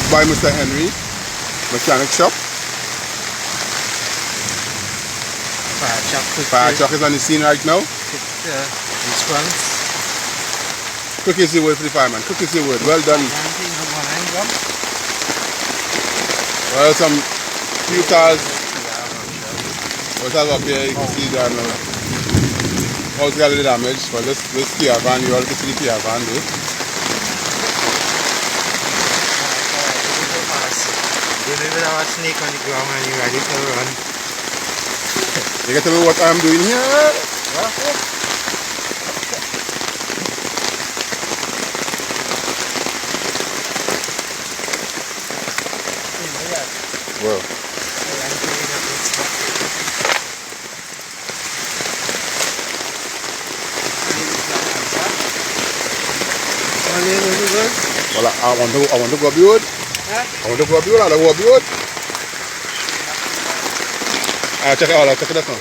By Mr. Henry, mechanic shop. Fire truck is on the scene right now. This one. Quick is the word for the fireman. Quick is the word. Well done. Well, some few cars. What else up here? You can see that now. Also got a little damage, but this Kia van, you already see the Kia van there. You don't even have a snake on the ground and you're ready to run. You can tell me what I'm doing here? Well. Well, I want to go up the road. I want to go up the road. I want to go up the road. Check it out. Check it out now.